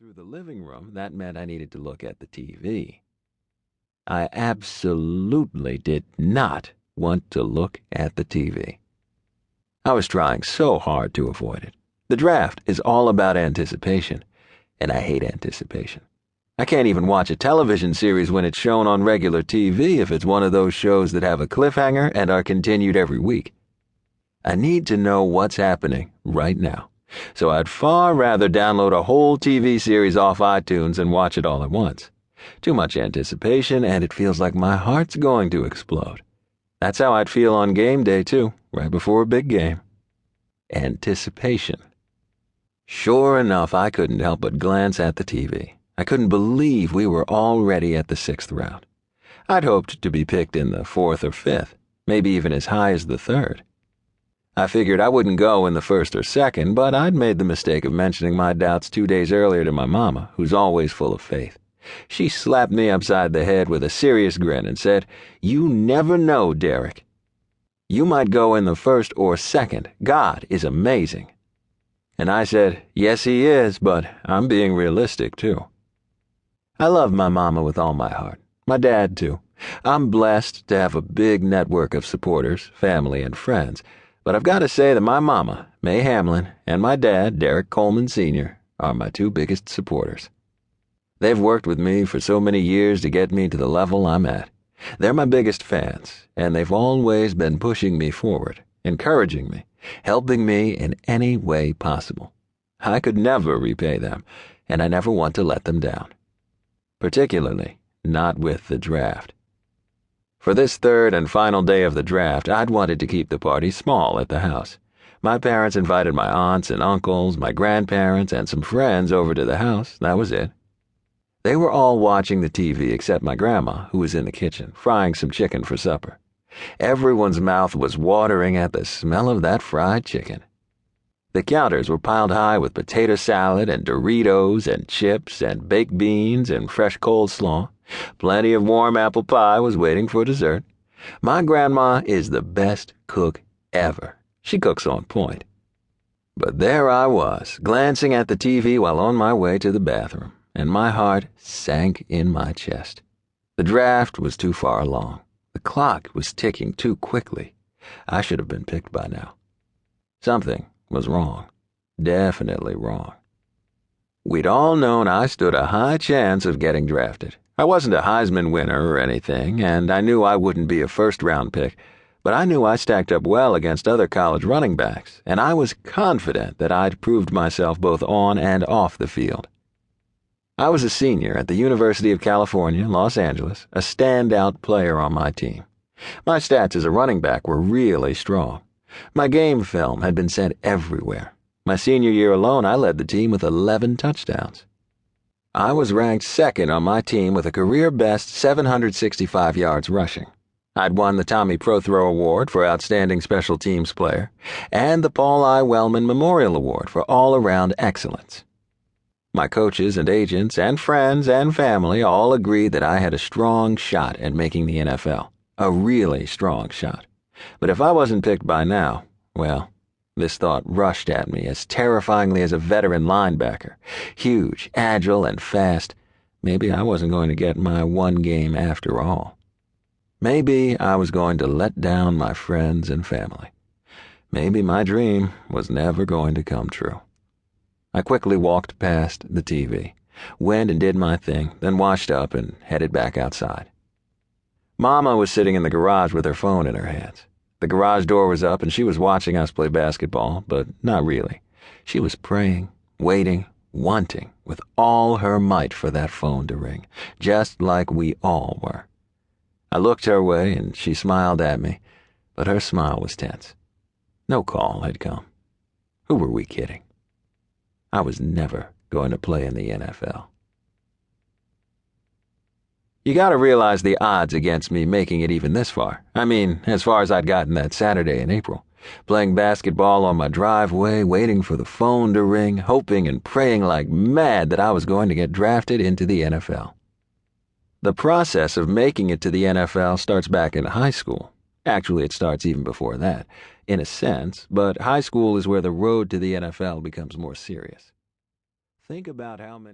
through the living room, that meant I needed to look at the TV. I absolutely did not want to look at the TV. I was trying so hard to avoid it. The draft is all about anticipation, and I hate anticipation. I can't even watch a television series when it's shown on regular TV if it's one of those shows that have a cliffhanger and are continued every week. I need to know what's happening right now, so I'd far rather download a whole TV series off iTunes and watch it all at once. Too much anticipation, and it feels like my heart's going to explode. That's how I'd feel on game day, too, right before a big game. Anticipation. Sure enough, I couldn't help but glance at the TV. I couldn't believe we were already at the 6th round. I'd hoped to be picked in the 4th or 5th, maybe even as high as the 3rd. I figured I wouldn't go in the 1st or 2nd, but I'd made the mistake of mentioning my doubts 2 days earlier to my mama, who's always full of faith. She slapped me upside the head with a serious grin and said, "You never know, Derrick. You might go in the 1st or 2nd. God is amazing." And I said, "Yes, he is, but I'm being realistic, too." I love my mama with all my heart. My dad, too. I'm blessed to have a big network of supporters, family, and friends. But I've got to say that my mama, May Hamlin, and my dad, Derrick Coleman Sr., are my 2 biggest supporters. They've worked with me for so many years to get me to the level I'm at. They're my biggest fans, and they've always been pushing me forward, encouraging me, helping me in any way possible. I could never repay them, and I never want to let them down. Particularly not with the draft. For this 3rd and final day of the draft, I'd wanted to keep the party small at the house. My parents invited my aunts and uncles, my grandparents, and some friends over to the house. That was it. They were all watching the TV except my grandma, who was in the kitchen, frying some chicken for supper. Everyone's mouth was watering at the smell of that fried chicken. The counters were piled high with potato salad and Doritos and chips and baked beans and fresh coleslaw. Plenty of warm apple pie was waiting for dessert. My grandma is the best cook ever. She cooks on point. But there I was, glancing at the TV while on my way to the bathroom, and my heart sank in my chest. The draft was too far along. The clock was ticking too quickly. I should have been picked by now. Something was wrong. Definitely wrong. We'd all known I stood a high chance of getting drafted. I wasn't a Heisman winner or anything, and I knew I wouldn't be a first-round pick, but I knew I stacked up well against other college running backs, and I was confident that I'd proved myself both on and off the field. I was a senior at the University of California, Los Angeles, a standout player on my team. My stats as a running back were really strong. My game film had been sent everywhere. My senior year alone, I led the team with 11 touchdowns. I was ranked 2nd on my team with a career-best 765 yards rushing. I'd won the Tommy Prothro Award for Outstanding Special Teams Player and the Paul I. Wellman Memorial Award for all-around excellence. My coaches and agents and friends and family all agreed that I had a strong shot at making the NFL. A really strong shot. But if I wasn't picked by now, well, this thought rushed at me as terrifyingly as a veteran linebacker. Huge, agile, and fast. Maybe I wasn't going to get my one game after all. Maybe I was going to let down my friends and family. Maybe my dream was never going to come true. I quickly walked past the TV, went and did my thing, then washed up and headed back outside. Mama was sitting in the garage with her phone in her hands. The garage door was up and she was watching us play basketball, but not really. She was praying, waiting, wanting with all her might for that phone to ring, just like we all were. I looked her way and she smiled at me, but her smile was tense. No call had come. Who were we kidding? I was never going to play in the NFL. You gotta realize the odds against me making it even this far. I mean, as far as I'd gotten that Saturday in April. Playing basketball on my driveway, waiting for the phone to ring, hoping and praying like mad that I was going to get drafted into the NFL. The process of making it to the NFL starts back in high school. Actually, it starts even before that, in a sense, but high school is where the road to the NFL becomes more serious. Think about how many